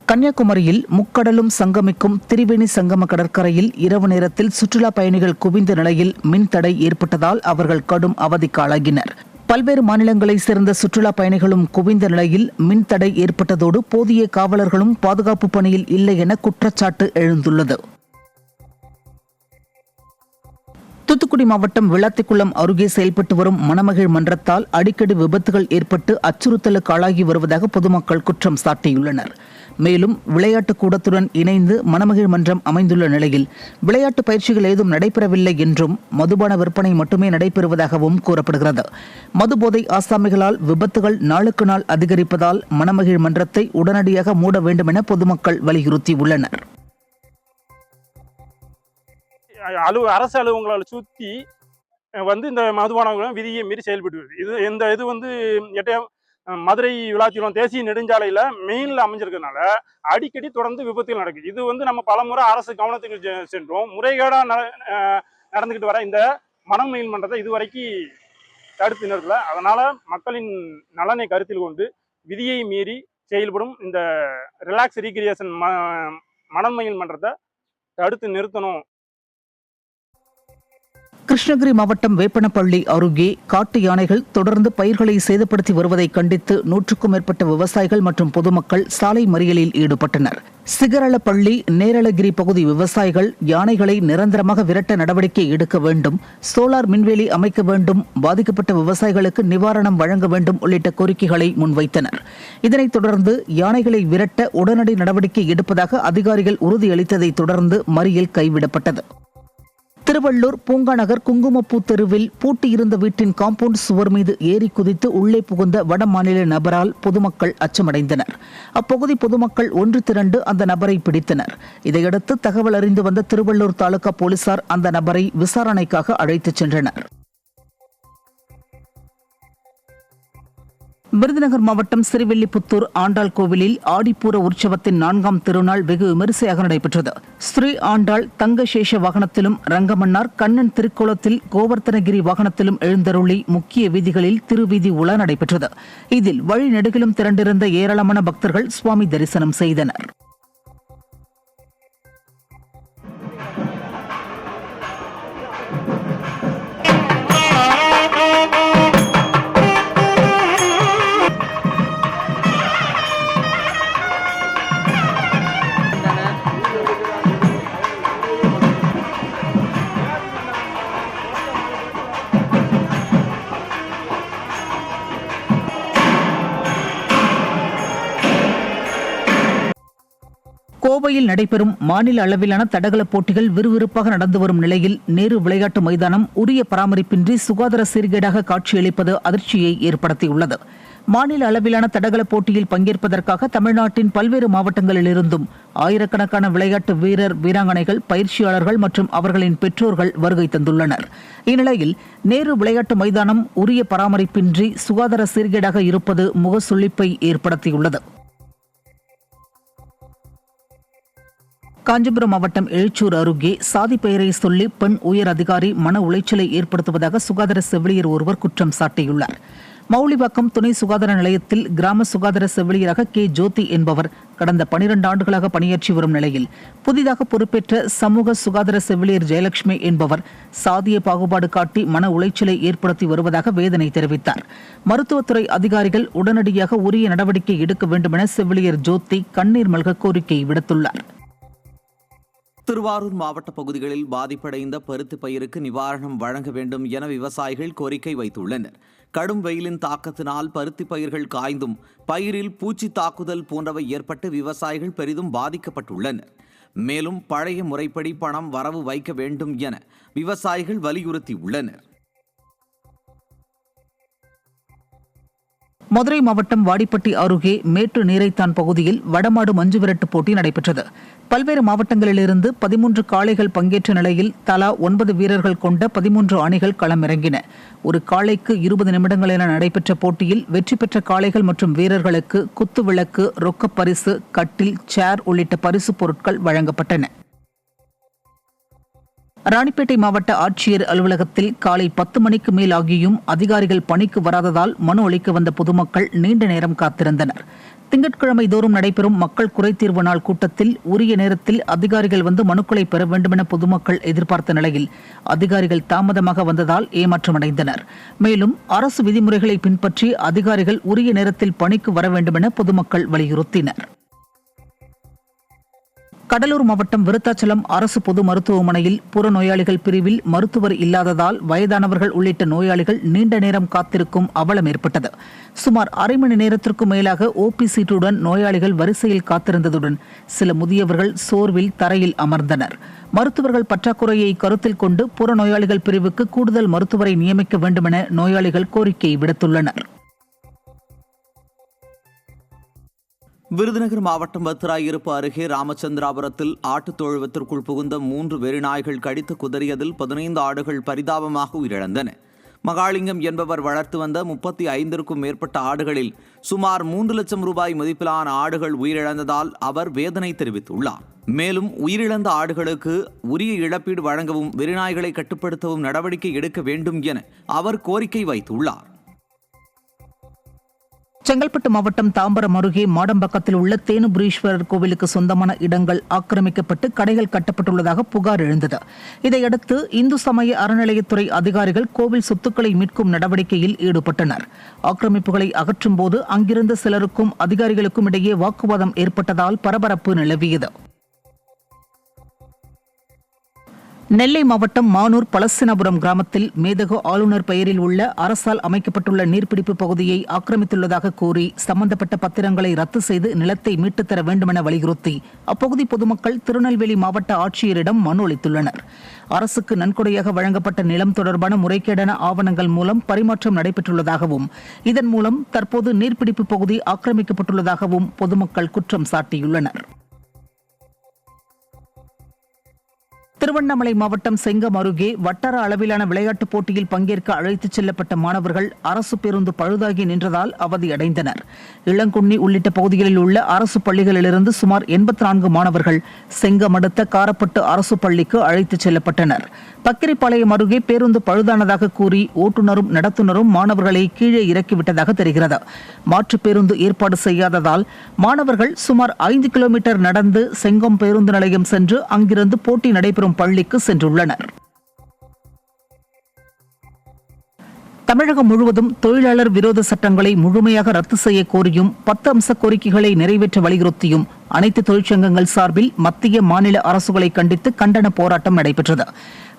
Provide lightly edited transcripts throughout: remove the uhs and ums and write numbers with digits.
கன்னியாகுமரியில் முக்கடலும் சங்கமிக்கும் திரிவேணி சங்கம கடற்கரையில் இரவு நேரத்தில் சுற்றுலா பயணிகள் குவிந்த நிலையில் மின்தடை ஏற்பட்டதால் அவர்கள் கடும் அவதிக்கு ஆளாகினர். பல்வேறு மாநிலங்களைச் சேர்ந்த சுற்றுலா பயணிகளும் குவிந்த நிலையில் மின்தடை ஏற்பட்டதோடு போதிய காவலர்களும் பாதுகாப்பு பணியில் இல்லை என குற்றச்சாட்டு எழுந்துள்ளது. தூத்துக்குடி மாவட்டம் விளாத்திக்குளம் அருகே செயல்பட்டு வரும் மணமகிழ் மன்றத்தால் அடிக்கடி விபத்துகள் ஏற்பட்டு அச்சுறுத்தலுக்கு ஆளாகி வருவதாக பொதுமக்கள் குற்றம் சாட்டியுள்ளனர். மேலும் விளையாட்டு கூடத்துடன் இணைந்து மணமகிழ் மன்றம் அமைந்துள்ள நிலையில் விளையாட்டு பயிற்சிகள் ஏதும் நடைபெறவில்லை என்றும் மதுபான விற்பனை மட்டுமே நடைபெறுவதாகவும் கூறப்படுகிறது. மதுபோதை ஆசாமிகளால் விபத்துகள் நாளுக்கு நாள் அதிகரிப்பதால் மணமகிழ் மன்றத்தை உடனடியாக மூட வேண்டும் என பொதுமக்கள் வலியுறுத்தியுள்ளனர். அரசு அலுவலகங்களை சுற்றி இந்த மதுபான விதியை மீறி செயல்பட்டு வருது. இது மதுரை விளாத்திக்குளம் தேசிய நெடுஞ்சாலையில மெயின்ல அமைஞ்சிருக்கிறதுனால அடிக்கடி தொடர்ந்து விபத்துகள் நடக்குது. இது நம்ம பலமுறை அரசு கவனத்துக்கு சென்றோம். முறைகேடா நடந்துகிட்டு வர இந்த மணமகிழ் மன்றத்தை இதுவரைக்கும் தடுத்து நிறுத்தல. அதனால மக்களின் நலனை கருத்தில் கொண்டு விதியை மீறி செயல்படும் இந்த ரிலாக்ஸ் ரீக்ரியேஷன் மணமகிழ் மன்றத்தை தடுத்து நிறுத்தணும். கிருஷ்ணகிரி மாவட்டம் வேப்பனப்பள்ளி அருகே காட்டு யானைகள் தொடர்ந்து பயிர்களை சேதப்படுத்தி வருவதை கண்டித்து 100க்கும் மேற்பட்ட விவசாயிகள் மற்றும் பொதுமக்கள் சாலை மறியலில் ஈடுபட்டனர். சிகரளப்பள்ளி நேரளகிரி பகுதி விவசாயிகள் யானைகளை நிரந்தரமாக விரட்ட நடவடிக்கை எடுக்க வேண்டும், சோலார் மின்வேலி அமைக்க வேண்டும், பாதிக்கப்பட்ட விவசாயிகளுக்கு நிவாரணம் வழங்க வேண்டும் உள்ளிட்ட கோரிக்கைகளை முன்வைத்தனர். இதனைத் தொடர்ந்து யானைகளை விரட்ட உடனடி நடவடிக்கை எடுப்பதாக அதிகாரிகள் உறுதியளித்ததை தொடர்ந்து மறியல் கைவிடப்பட்டது. திருவள்ளூர் பூங்காநகர் குங்குமப்பூ தெருவில் பூட்டியிருந்த வீட்டின் காம்பவுண்ட் சுவர் மீது ஏறி குதித்து உள்ளே புகுந்த வடமாநில நபரால் பொதுமக்கள் அச்சமடைந்தனர். அப்பகுதி பொதுமக்கள் ஒன்று திரண்டு அந்த நபரை பிடித்தனர். இதையடுத்து தகவல் அறிந்து வந்த திருவள்ளூர் தாலுகா போலீசார் அந்த நபரை விசாரணைக்காக அழைத்துச் சென்றனர். விருதுநகர் மாவட்டம் சிறுவில்லிபுத்தூர் ஆண்டாள் கோவிலில் ஆடிப்பூர உற்சவத்தின் 4ஆம் திருநாள் வெகு விமரிசையாக நடைபெற்றது. ஸ்ரீ ஆண்டாள் தங்கசேஷ வாகனத்திலும், ரங்கமன்னார் கண்ணன் திருக்கோலத்தில் கோவர்த்தனகிரி வாகனத்திலும் எழுந்தருளி முக்கிய வீதிகளில் திருவீதி உலா நடைபெற்றது. இதில் வழிநெடுகிலும் திரண்டிருந்த ஏராளமான பக்தர்கள் சுவாமி தரிசனம் செய்தனர். கோவையில் நடைபெறும் மாநில அளவிலான தடகள போட்டிகள் விறுவிறுப்பாக நடந்து வரும் நிலையில் நேரு விளையாட்டு மைதானம் உரிய பராமரிப்பின்றி சுகாதார சீர்கேடாக காட்சியளிப்பது அதிர்ச்சியை ஏற்படுத்தியுள்ளது. மாநில அளவிலான தடகள போட்டியில் பங்கேற்பதற்காக தமிழ்நாட்டின் பல்வேறு மாவட்டங்களிலிருந்தும் ஆயிரக்கணக்கான விளையாட்டு வீரர், வீராங்கனைகள், பயிற்சியாளர்கள் மற்றும் அவர்களின் பெற்றோர்கள் வருகை தந்துள்ளனர். இந்நிலையில் நேரு விளையாட்டு மைதானம் உரிய பராமரிப்பின்றி சுகாதார சீர்கேடாக இருப்பது முகசுளிப்பை ஏற்படுத்தியுள்ளது. காஞ்சிபுரம் மாவட்டம் எழுச்சூர் அருகே சாதி பெயரை சொல்லி பெண் உயர் அதிகாரி மன உளைச்சலை ஏற்படுத்துவதாக சுகாதார செவிலியர் ஒருவர் குற்றம் சாட்டியுள்ளார். மௌலிவாக்கம் துணை சுகாதார நிலையத்தில் கிராம சுகாதார செவிலியராக கே. ஜோதி என்பவர் கடந்த 12 ஆண்டுகளாக பணியாற்றி வரும் நிலையில் புதிதாக பொறுப்பேற்ற சமூக சுகாதார செவிலியர் ஜெயலட்சுமி என்பவர் சாதிய பாகுபாடு காட்டி மன உளைச்சலை ஏற்படுத்தி வருவதாக வேதனை தெரிவித்தார். மருத்துவத்துறை அதிகாரிகள் உடனடியாக உரிய நடவடிக்கை எடுக்க வேண்டும் என செவிலியர் ஜோதி கண்ணீர் மல்க கோரிக்கை விடுத்துள்ளார். திருவாரூர் மாவட்ட பகுதிகளில் பாதிப்படைந்த பருத்தி பயிருக்கு நிவாரணம் வழங்க வேண்டும் என விவசாயிகள் கோரிக்கை வைத்துள்ளனர். கடும் வெயிலின் தாக்கத்தினால் பருத்தி பயிர்கள் காய்ந்தும் பயிரில் பூச்சி தாக்குதல் போன்றவை ஏற்பட்டு விவசாயிகள் பெரிதும் பாதிக்கப்பட்டுள்ளனர். மேலும் பழைய முறைப்படி பணம் வரவு வைக்க வேண்டும் என விவசாயிகள் வலியுறுத்தியுள்ளனர். மதுரை மாவட்டம் வாடிப்பட்டி அருகே மேட்டு நீரைத்தான் பகுதியில் வடமாடு மஞ்சு விரட்டு போட்டி நடைபெற்றது. பல்வேறு மாவட்டங்களிலிருந்து 13 காளைகள் பங்கேற்ற நிலையில் தலா 9 வீரர்கள் கொண்ட 13 அணிகள் களமிறங்கின. ஒரு காளைக்கு 20 நிமிடங்கள் என நடைபெற்ற போட்டியில் வெற்றி பெற்ற காளைகள் மற்றும் வீரர்களுக்கு குத்து விளக்கு, ரொக்கப் பரிசு, கட்டில், சேர் உள்ளிட்ட பரிசுப் பொருட்கள் வழங்கப்பட்டன. ராணிப்பேட்டை மாவட்ட ஆட்சியர் அலுவலகத்தில் காலை 10 மணிக்கு மேல் ஆகியும் அதிகாரிகள் பணிக்கு வராததால் மனு அளிக்க வந்த பொதுமக்கள் நீண்ட நேரம் காத்திருந்தனர். திங்கட்கிழமை தோறும் நடைபெறும் மக்கள் குறைதீர்வு நாள் கூட்டத்தில் உரிய நேரத்தில் அதிகாரிகள் வந்து மனுக்களை பெற வேண்டுமென பொதுமக்கள் எதிர்பார்த்த நிலையில் அதிகாரிகள் தாமதமாக வந்ததால் ஏமாற்றமடைந்தனர். மேலும் அரசு விதிமுறைகளை பின்பற்றி அதிகாரிகள் உரிய நேரத்தில் பணிக்கு வர வேண்டுமென பொதுமக்கள் வலியுறுத்தினர். கடலூர் மாவட்டம் விருத்தாச்சலம் அரசு பொது மருத்துவமனையில் புறநோயாளிகள் பிரிவில் மருத்துவர் இல்லாததால் வயதானவர்கள் உள்ளிட்ட நோயாளிகள் நீண்ட நேரம் காத்திருக்கும் அவலம் ஏற்பட்டது. சுமார் அரை மணி நேரத்திற்கும் மேலாக ஓபி சீட்டுடன் நோயாளிகள் வரிசையில் காத்திருந்ததுடன் சில முதியவர்கள் சோர்வில் தரையில் அமர்ந்தனர். மருத்துவர்கள் பற்றாக்குறையை கருத்தில் கொண்டு புறநோயாளிகள் பிரிவுக்கு கூடுதல் மருத்துவரை நியமிக்க வேண்டுமென நோயாளிகள் கோரிக்கை விடுத்துள்ளனர். விருதுநகர் மாவட்டம் பத்திராயிருப்பு அருகே ராமச்சந்திராபுரத்தில் ஆட்டுத் தொழுவத்திற்குள் புகுந்த 3 வெறிநாய்கள் கடித்து குதறியதில் 15 ஆடுகள் பரிதாபமாக உயிரிழந்தன. மகாலிங்கம் என்பவர் வளர்த்து வந்த 35க்கும் மேற்பட்ட ஆடுகளில் சுமார் 3 லட்சம் ரூபாய் மதிப்பிலான ஆடுகள் உயிரிழந்ததால் அவர் வேதனை தெரிவித்துள்ளார். மேலும் உயிரிழந்த ஆடுகளுக்கு உரிய இழப்பீடு வழங்கவும் வெறிநாய்களை கட்டுப்படுத்தவும் நடவடிக்கை எடுக்க வேண்டும் என அவர் கோரிக்கை வைத்துள்ளார். செங்கல்பட்டு மாவட்டம் தாம்பரம் அருகே மாடம்பக்கத்தில் உள்ள தேனுபுரீஸ்வரர் கோவிலுக்கு சொந்தமான இடங்கள் ஆக்கிரமிக்கப்பட்டு கடைகள் கட்டப்பட்டுள்ளதாக புகார் எழுந்தது. இதையடுத்து இந்து சமய அறநிலையத்துறை அதிகாரிகள் கோவில் சொத்துக்களை மீட்கும் நடவடிக்கையில் ஈடுபட்டனர். ஆக்கிரமிப்புகளை அகற்றும் போது அங்கிருந்த சிலருக்கும் அதிகாரிகளுக்கும் இடையே வாக்குவாதம் ஏற்பட்டதால் பரபரப்பு நிலவியது. நெல்லை மாவட்டம் மானூர் பலசினபுரம் கிராமத்தில் மேதகு ஆளுநர் பெயரில் உள்ள அரசால் அமைக்கப்பட்டுள்ள நீர்பிடிப்பு பகுதியை ஆக்கிரமித்துள்ளதாக கூறி சம்பந்தப்பட்ட பத்திரங்களை ரத்து செய்து நிலத்தை மீட்டுத் தர வேண்டுமென வலியுறுத்தி அப்பகுதி பொதுமக்கள் திருநெல்வேலி மாவட்ட ஆட்சியரிடம் மனு அளித்துள்ளனர். அரசுக்கு நன்கொடையாக வழங்கப்பட்ட நிலம் தொடர்பான முறைகேடான ஆவணங்கள் மூலம் பரிமாற்றம் நடைபெற்றுள்ளதாகவும் இதன் மூலம் தற்போது நீர்பிடிப்பு பகுதி ஆக்கிரமிக்கப்பட்டுள்ளதாகவும் பொதுமக்கள் குற்றம் சாட்டியுள்ளனர். திருவண்ணாமலை மாவட்டம் செங்கம் அருகே வட்டார அளவிலான விளையாட்டுப் போட்டியில் பங்கேற்க அழைத்துச் செல்லப்பட்ட மாணவர்கள் அரசு பேருந்து பழுதாகி நின்றதால் அவதியடைந்தனர். இளங்குன்னி உள்ளிட்ட பகுதிகளில் உள்ள அரசு பள்ளிகளிலிருந்து சுமார் 84 மாணவர்கள் செங்கம் அடுத்த காரப்பட்டு அரசு பள்ளிக்கு அழைத்துச் செல்லப்பட்டனர். பக்கிரிப்பாளையம் அருகே பேருந்து பழுதானதாக கூறி ஓட்டுநரும் நடத்துனரும் மாணவர்களை கீழே இறக்கிவிட்டதாக தெரிகிறது. மாற்று பேருந்து ஏற்பாடு செய்யாததால் மாணவர்கள் சுமார் 5 கிலோமீட்டர் நடந்து செங்கம் பேருந்து நிலையம் சென்று அங்கிருந்து போட்டி நடைபெறும் பள்ளிக்கு சென்றுள்ளனர். தமிழகம் முழுவதும் தொழிலாளர் விரோத சட்டங்களை முழுமையாக ரத்து செய்ய கோரியும் 10 அம்ச கோரிக்கைகளை நிறைவேற்ற வலியுறுத்தியும் அனைத்து தொழிற்சங்கங்கள் சார்பில் மத்திய மாநில அரசுகளை கண்டித்து கண்டன போராட்டம் நடைபெற்றது.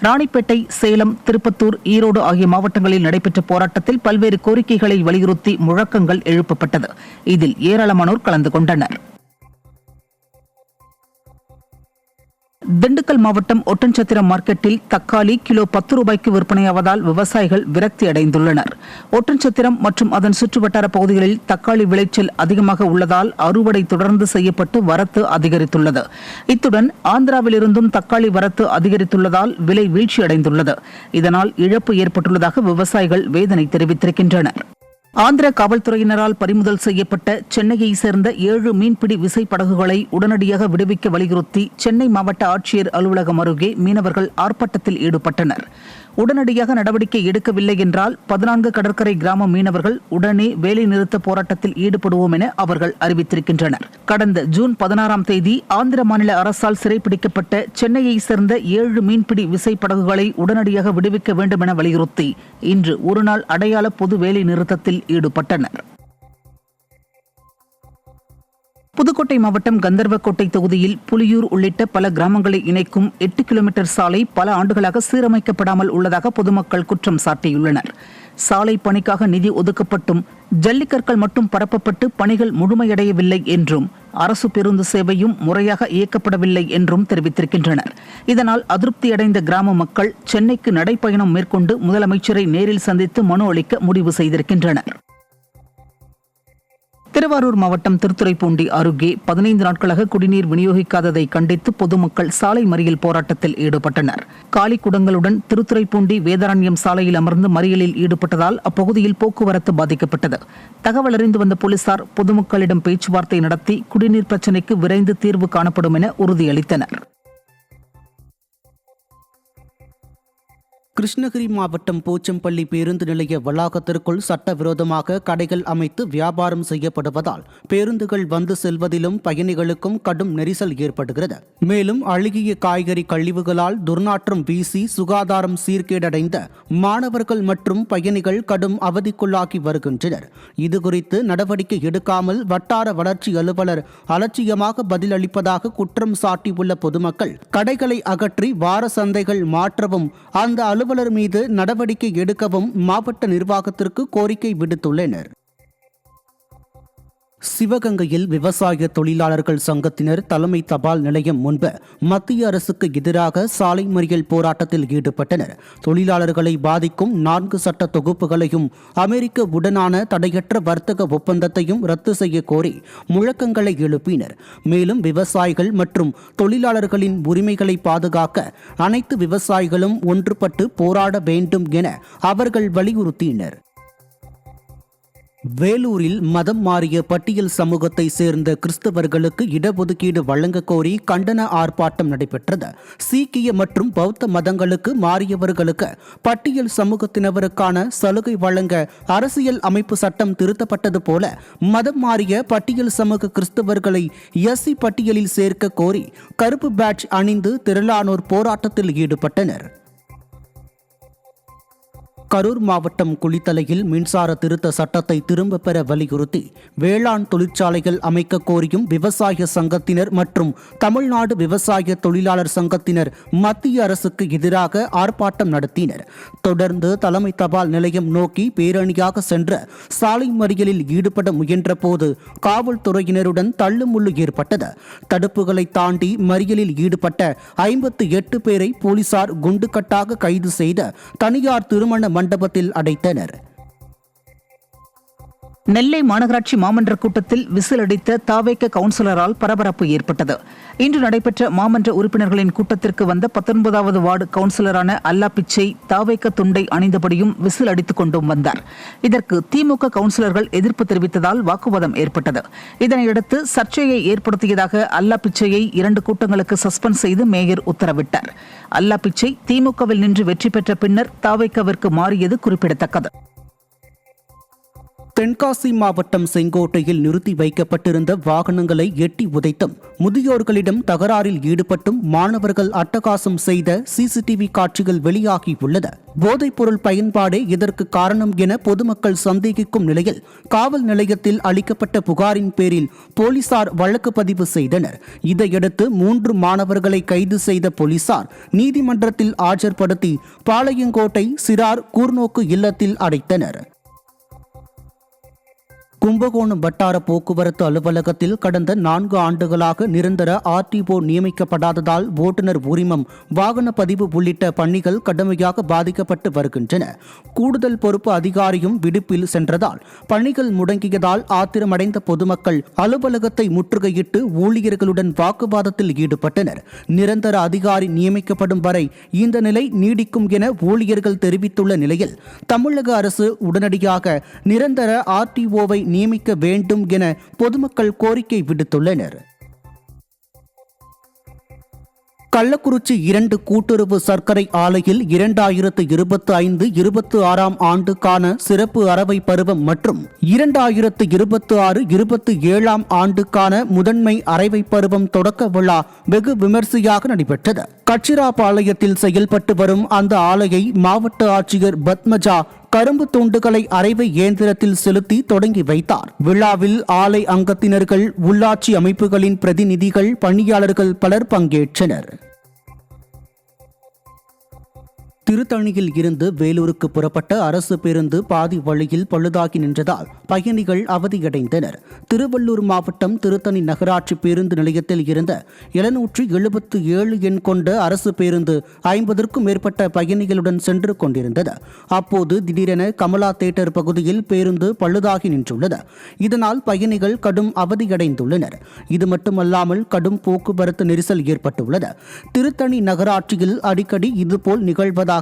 ராணிப்பேட்டை, சேலம், திருப்பத்தூர், ஈரோடு ஆகிய மாவட்டங்களில் நடைபெற்ற போராட்டத்தில் பல்வேறு கோரிக்கைகளை வலியுறுத்தி முழக்கங்கள் எழுப்பப்பட்டது. இதில் ஏராளமானோர் கலந்து கொண்டனர். திண்டுக்கல் மாவட்டம் ஒட்டன்சத்திரம் மார்க்கெட்டில் தக்காளி கிலோ 10 ரூபாய்க்கு விற்பனையாவதால் விவசாயிகள் விரக்தி அடைந்துள்ளனர். ஒட்டன்சத்திரம் மற்றும் அதன் சுற்றுவட்டார பகுதிகளில் தக்காளி விளைச்சல் அதிகமாக உள்ளதால் அறுவடை தொடர்ந்து செய்யப்பட்டு வரத்து அதிகரித்துள்ளது. இத்துடன் ஆந்திராவிலிருந்தும் தக்காளி வரத்து அதிகரித்துள்ளதால் விலை வீழ்ச்சியடைந்துள்ளது. இதனால் இழப்பு ஏற்பட்டுள்ளதாக விவசாயிகள் வேதனை தெரிவித்திருக்கின்றனர். ஆந்திர காவல்துறையினரால் பறிமுதல் செய்யப்பட்ட சென்னையை சேர்ந்த 7 மீன்பிடி விசைப்படகுகளை உடனடியாக விடுவிக்க வலியுறுத்தி சென்னை மாவட்ட ஆட்சியர் அலுவலகம் அருகே மீனவர்கள் ஆர்ப்பாட்டத்தில் ஈடுபட்டனர். உடனடியாக நடவடிக்கை எடுக்கவில்லை என்றால் 14 கடற்கரை கிராம மீனவர்கள் உடனே வேலைநிறுத்த போராட்டத்தில் ஈடுபடுவோம் என அவர்கள் அறிவித்திருக்கின்றனர். கடந்த ஜூன் 16ஆம் தேதி ஆந்திர மாநில அரசால் சிறைப்பிடிக்கப்பட்ட சென்னையை சேர்ந்த 7 மீன்பிடி விசைப்படகுகளை உடனடியாக விடுவிக்க வேண்டும் என வலியுறுத்தி இன்று ஒருநாள் அடையாள பொது வேலை நிறுத்தத்தில் ஈடுபட்டனர். புதுக்கோட்டை மாவட்டம் கந்தர்வக்கோட்டை தொகுதியில் புலியூர் உள்ளிட்ட பல கிராமங்களை இணைக்கும் 8 கிலோமீட்டர் சாலை பல ஆண்டுகளாக சீரமைக்கப்படாமல் உள்ளதாக பொதுமக்கள் குற்றம் சாட்டியுள்ளனர். சாலை பணிக்காக நிதி ஒதுக்கப்பட்டும் ஜல்லிக்கற்கள் மட்டும் பரப்பப்பட்டு பணிகள் முழுமையடையவில்லை என்றும் அரசு பேருந்து சேவையும் முறையாக இயக்கப்படவில்லை என்றும் தெரிவித்திருக்கின்றனர். இதனால் அதிருப்தியடைந்த கிராம மக்கள் சென்னைக்கு நடைப்பயணம் மேற்கொண்டு முதலமைச்சரை நேரில் சந்தித்து மனு அளிக்க முடிவு செய்திருக்கின்றனர். திருவாரூர் மாவட்டம் திருத்துறைப்பூண்டி அருகே 15 நாட்களாக குடிநீர் விநியோகிக்காததை கண்டித்து பொதுமக்கள் சாலை மறியல் போராட்டத்தில் ஈடுபட்டனர். காலி குடங்களுடன் திருத்துறைப்பூண்டி வேதாரண்யம் சாலையில் அமர்ந்து மறியலில் ஈடுபட்டதால் அப்பகுதியில் போக்குவரத்து பாதிக்கப்பட்டது. தகவல் அறிந்து வந்த போலீசார் பொதுமக்களிடம் பேச்சுவார்த்தை நடத்தி குடிநீர் பிரச்சினைக்கு விரைந்து தீர்வு காணப்படும் என உறுதியளித்தனர். கிருஷ்ணகிரி மாவட்டம் போச்சம்பள்ளி பேருந்து நிலைய வளாகத்திற்குள் சட்டவிரோதமாக கடைகள் அமைத்து வியாபாரம் செய்யப்படுவதால் பேருந்துகள் வந்து செல்வதிலும் பயணிகளுக்கும் கடும் நெரிசல் ஏற்படுகிறது. மேலும் அழுகிய காய்கறி கழிவுகளால் துர்நாற்றம் வீசி சுகாதாரம் சீர்கேடடைந்த மாணவர்கள் மற்றும் பயணிகள் கடும் அவதிக்குள்ளாகி வருகின்றனர். இதுகுறித்து நடவடிக்கை எடுக்காமல் வட்டார வளர்ச்சி அலுவலர் அலட்சியமாக பதிலளிப்பதாக குற்றம் சாட்டியுள்ள பொதுமக்கள் கடைகளை அகற்றி வார சந்தைகள் மாற்றவும் அந்த அலுவலர் மீது நடவடிக்கை எடுக்கவும் மாவட்ட நிர்வாகத்திற்கு கோரிக்கை விடுத்துள்ளனர். சிவகங்கையில் விவசாய தொழிலாளர்கள் சங்கத்தினர் தலைமை தபால் நிலையம் முன்பு மத்திய அரசுக்கு எதிராக சாலை மறியல் போராட்டத்தில் ஈடுபட்டனர். தொழிலாளர்களை பாதிக்கும் 4 சட்ட தொகுப்புகளையும் அமெரிக்க உடனான தடையற்ற வர்த்தக ஒப்பந்தத்தையும் ரத்து செய்ய கோரி முழக்கங்களை எழுப்பினர். மேலும் விவசாயிகள் மற்றும் தொழிலாளர்களின் உரிமைகளை பாதுகாக்க அனைத்து விவசாயிகளும் ஒன்றுபட்டு போராட வேண்டும் என அவர்கள் வலியுறுத்தினர். வேலூரில் மதம் மாறிய பட்டியல் சமூகத்தை சேர்ந்த கிறிஸ்தவர்களுக்கு இடஒதுக்கீடு வழங்க கோரி கண்டன ஆர்ப்பாட்டம் நடைபெற்றது. சீக்கிய மற்றும் பௌத்த மதங்களுக்கு மாறியவர்களுக்கு பட்டியல் சமூகத்தினருக்கான சலுகை வழங்க அரசியல் அமைப்பு சட்டம் திருத்தப்பட்டது போல மதம் மாறிய பட்டியல் சமூக கிறிஸ்தவர்களை எஸ்சி பட்டியலில் சேர்க்க கோரி கருப்பு பேட்ஜ் அணிந்து திரளானோர் போராட்டத்தில் ஈடுபட்டனர். கரூர் மாவட்டம் குளித்தலையில் மின்சார திருத்த சட்டத்தை திரும்ப பெற வலியுறுத்தி வேளாண் தொழிற்சாலைகள் அமைக்க கோரியும் விவசாய சங்கத்தினர் மற்றும் தமிழ்நாடு விவசாய தொழிலாளர் சங்கத்தினர் மத்திய அரசுக்கு எதிராக ஆர்ப்பாட்டம் நடத்தினர். தொடர்ந்து தலைமை தபால் நிலையம் நோக்கி பேரணியாக சென்ற சாலை மறியலில் ஈடுபட முயன்றபோது காவல்துறையினருடன் தள்ளுமுள்ளு ஏற்பட்டது. தடுப்புகளை தாண்டி மறியலில் ஈடுபட்ட 58 பேரை போலீசார் குண்டுக்கட்டாக கைது செய்து தனியார் திருமண மண்டபத்தில் அடைத்தனர். நெல்லை மாநகராட்சி மாமன்ற கூட்டத்தில் விசில் அடித்த தாவேக கவுன்சிலரால் பரபரப்பு ஏற்பட்டது. இன்று நடைபெற்ற மாமன்ற உறுப்பினர்களின் கூட்டத்திற்கு வந்த 19வது வார்டு கவுன்சிலரான அல்லா பிச்சை தாவேக துண்டை அணிந்தபடியும் விசில் அடித்துக் கொண்டும் வந்தார். இதற்கு திமுக கவுன்சிலர்கள் எதிர்ப்பு தெரிவித்ததால் வாக்குவாதம் ஏற்பட்டது. இதனையடுத்து சர்ச்சையை ஏற்படுத்தியதாக அல்லா பிச்சையை 2 கூட்டங்களுக்கு சஸ்பெண்ட் செய்து மேயர் உத்தரவிட்டார். அல்லா பிச்சை திமுகவில் நின்று வெற்றி பெற்ற பின்னர் தாவேகவிற்கு மாறியது குறிப்பிடத்தக்கது. தென்காசி மாவட்டம் செங்கோட்டையில் நிறுத்தி வைக்கப்பட்டிருந்த வாகனங்களை எட்டி உதைத்தும் முதியோர்களிடம் தகராறில் ஈடுபட்டும் மாணவர்கள் அட்டகாசம் செய்த சிசிடிவி காட்சிகள் வெளியாகியுள்ளது. போதைப்பொருள் பயன்பாடே இதற்கு காரணம் என பொதுமக்கள் சந்தேகிக்கும் நிலையில் காவல் நிலையத்தில் அளிக்கப்பட்ட புகாரின் பேரில் போலீசார் வழக்கு பதிவு செய்தனர். இதையடுத்து 3 மாணவர்களை கைது செய்த போலீசார் நீதிமன்றத்தில் ஆஜர்படுத்தி பாளையங்கோட்டை சிறார் கூர்நோக்கு இல்லத்தில் அடைத்தனர். கும்பகோணம் வட்டார போக்குவரத்து அலுவலகத்தில் கடந்த 4 ஆண்டுகளாக நிரந்தர ஆர்டிஓ நியமிக்கப்படாததால் ஓட்டுநர் உரிமம், வாகன பதிவு உள்ளிட்ட பணிகள் கடுமையாக பாதிக்கப்பட்டு வருகின்றன. கூடுதல் பொறுப்பு அதிகாரியும் விடுப்பில் சென்றதால் பணிகள் முடங்கியதால் ஆத்திரமடைந்த பொதுமக்கள் அலுவலகத்தை முற்றுகையிட்டு ஊழியர்களுடன் வாக்குவாதத்தில் ஈடுபட்டனர். நிரந்தர அதிகாரி நியமிக்கப்படும் வரை இந்த நிலை நீடிக்கும் என ஊழியர்கள் தெரிவித்துள்ள நிலையில் தமிழக அரசு உடனடியாக நிரந்தர ஆர்டிஓவை நியமிக்க வேண்டும் என பொதுமக்கள் கோரிக்கை விடுத்துள்ளனர். கள்ளக்குறிச்சி 2 கூட்டுறவு சர்க்கரை ஆலையில் 2025-26 ஆண்டுக்கான சிறப்பு அரவை பருவம் மற்றும் 2026-27 ஆண்டுக்கான முதன்மை அரைவை பருவம் தொடக்க விழா வெகு விமர்சையாக நடைபெற்றது. கச்சிராபாளையத்தில் செயல்பட்டு வரும் அந்த ஆலையை மாவட்ட ஆட்சியர் பத்மஜா கரும்பு துண்டுகளை அரைவை இயந்திரத்தில் செலுத்தி தொடங்கி வைத்தார். விழாவில் ஆலை அங்கத்தினர்கள், உள்ளாட்சி அமைப்புகளின் பிரதிநிதிகள், பணியாளர்கள் பலர் பங்கேற்றனர். திருத்தணியில் இருந்து வேலூருக்கு புறப்பட்ட அரசு பேருந்து பாதி வழியில் பழுதாகி நின்றதால் பயணிகள் அவதியடைந்தனர். திருவள்ளூர் மாவட்டம் திருத்தணி நகராட்சி பேருந்து நிலையத்தில் இருந்த 777 எண் கொண்ட அரசு பேருந்து 50க்கும் மேற்பட்ட பயணிகளுடன் சென்று கொண்டிருந்தது. அப்போது திடீரென கமலா தியேட்டர் பகுதியில் பேருந்து பழுதாகி நின்றுள்ளது. இதனால் பயணிகள் கடும் அவதியடைந்துள்ளனர். இது மட்டுமல்லாமல் கடும் போக்குவரத்து நெரிசல் ஏற்பட்டுள்ளது. திருத்தணி நகராட்சியில் அடிக்கடி இதுபோல் நிகழ்வதாக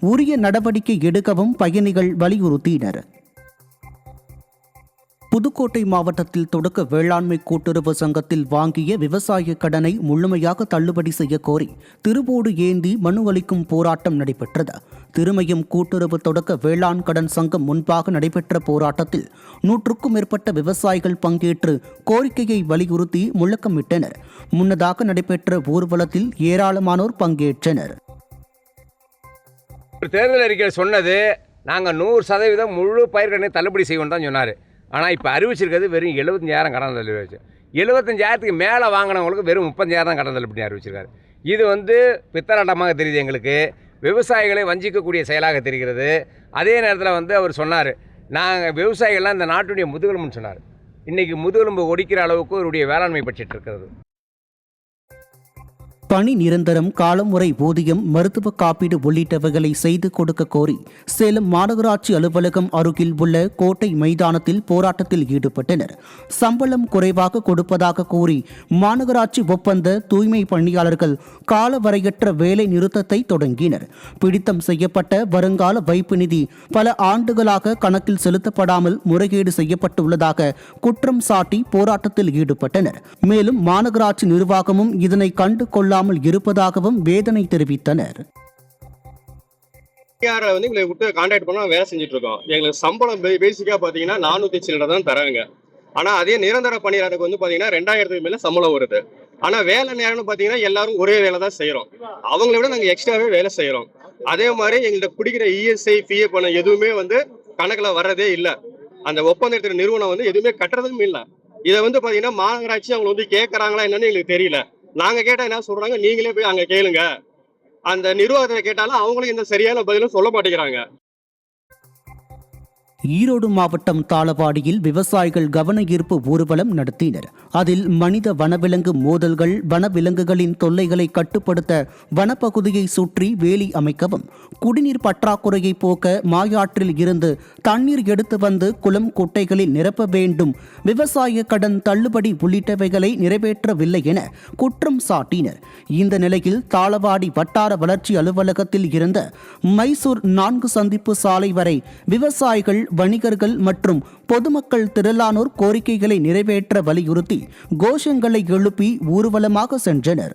உரிய நடவடிக்கை எடுக்கவும் பயணிகள் வலியுறுத்தினர். புதுக்கோட்டை மாவட்டத்தில் தொடக்க வேளாண்மை கூட்டுறவு சங்கத்தில் வாங்கிய விவசாய கடனை முழுமையாக தள்ளுபடி செய்ய கோரி திருவோடு ஏந்தி மனு அளிக்கும் போராட்டம் நடைபெற்றது. திருமயம் கூட்டுறவு தொடக்க வேளாண் கடன் சங்கம் முன்பாக நடைபெற்ற போராட்டத்தில் 100க்கும் மேற்பட்ட விவசாயிகள் பங்கேற்று கோரிக்கையை வலியுறுத்தி முழக்கமிட்டனர். முன்னதாக நடைபெற்ற ஊர்வலத்தில் ஏராளமானோர் பங்கேற்றனர். தேர்தல் அறிக்கையில் சொன்னது நாங்கள் 100% முழு பயிர்கடனை தள்ளுபடி செய்வோம் தான் சொன்னார். ஆனால் இப்போ அறிவிச்சிருக்கிறது வெறும் 75,000 கடன் தள்ளுபடி வச்சு. 75,000க்கு மேலே வாங்கினவங்களுக்கு வெறும் 30,000 தான் கடன் தள்ளுபடி அறிவிச்சிருக்காரு. இது பித்தலாட்டமாக தெரியுது எங்களுக்கு. விவசாயிகளை வஞ்சிக்கக்கூடிய செயலாக தெரிகிறது. அதே நேரத்தில் அவர் சொன்னார், நாங்கள் விவசாயிகள்லாம் இந்த நாட்டுடைய முதுகெலும்புன்னு சொன்னார். இன்றைக்கி முதுகெலும்பு ஒடிக்கிற அளவுக்கு அவருடைய வேளாண்மை பட்ஜெட் இருக்கிறது. பணி நிரந்தரம், காலமுறை ஊதியம், மருத்துவ காப்பீடு உள்ளிட்டவைகளை செய்து கொடுக்க கோரி சேலம் மாநகராட்சி அலுவலகம் அருகில் உள்ள கோட்டை மைதானத்தில் போராட்டத்தில் ஈடுபட்டனர். சம்பளம் குறைவாக கொடுப்பதாக கூறி மாநகராட்சி ஒப்பந்த தூய்மை பணியாளர்கள் காலவரையற்ற வேலை நிறுத்தத்தை தொடங்கினர். பிடித்தம் செய்யப்பட்ட வருங்கால வைப்பு நிதி பல ஆண்டுகளாக கணக்கில் செலுத்தப்படாமல் முறைகேடு செய்யப்பட்டுள்ளதாக குற்றம் சாட்டி போராட்டத்தில் ஈடுபட்டனர். மேலும் மாநகராட்சி நிர்வாகமும் இதனை கண்டு கொள்ள இருப்பதாகவும் வேதனை தெரிவித்தனர். எங்களை விட்டு கான்டாக்ட் பண்ணா வேலை செஞ்சுட்டு இருக்கோம். எங்களுக்கு சம்பளம் பேசிக்கா பாத்தீங்கன்னா 400 சில்லறை தான் தராங்க. ஆனா அதே நிரந்தர பணியாளருக்கு பாத்தீங்கன்னா 2000க்கு மேல சம்பளம் வருது. ஆனா வேலை நேரம்னு பாத்தீங்கன்னா எல்லாரும் ஒரே வேலை தான் செய்யறோம். அவங்கள விட நாங்க எக்ஸ்ட்ராவே வேலை செய்யறோம். அதே மாதிரி எங்கள்கிட்ட பிடிக்கிற இஎஸ்ஐ பிஎஃப் பணம் எதுவுமே கணக்குல வர்றதே இல்லை. அந்த ஒப்பந்த நிறுவனம் எதுவுமே கட்டுறதும் இல்லை. இதை பாத்தீங்கன்னா மாநகராட்சி அவங்க கேட்கறாங்களா என்னன்னு எங்களுக்கு தெரியல. நாங்க கேட்டா என்ன சொல்றாங்க, நீங்களே போய் அங்க கேளுங்க. அந்த நிர்வாகத்தை கேட்டாலும் அவங்களும் இந்த சரியான பதிலும் சொல்ல மாட்டேங்கிறாங்க. ஈரோடு மாவட்டம் தாளவாடியில் விவசாயிகள் கவன ஈர்ப்பு ஊர்வலம் நடத்தினர். அதில் மனித வனவிலங்கு மோதல்கள், வனவிலங்குகளின் தொல்லைகளை கட்டுப்படுத்த வனப்பகுதியை சுற்றி வேலி அமைக்கவும், குடிநீர் பற்றாக்குறையை போக்க மாயாற்றில் இருந்து தண்ணீர் எடுத்து வந்து குளம் குட்டைகளில் நிரப்ப வேண்டும், விவசாய கடன் தள்ளுபடி உள்ளிட்டவைகளை நிறைவேற்றவில்லை என குற்றம் சாட்டினர். இந்த நிலையில் தாளவாடி வட்டார வளர்ச்சி அலுவலகத்தில் இருந்த மைசூர் 4 சந்திப்பு சாலை வரை விவசாயிகள், வணிகர்கள் மற்றும் பொதுமக்கள் திரளானோர் கோரிக்கைகளை நிறைவேற்ற வலியுறுத்தி கோஷங்களை எழுப்பி ஊர்வலமாக சென்றனர்.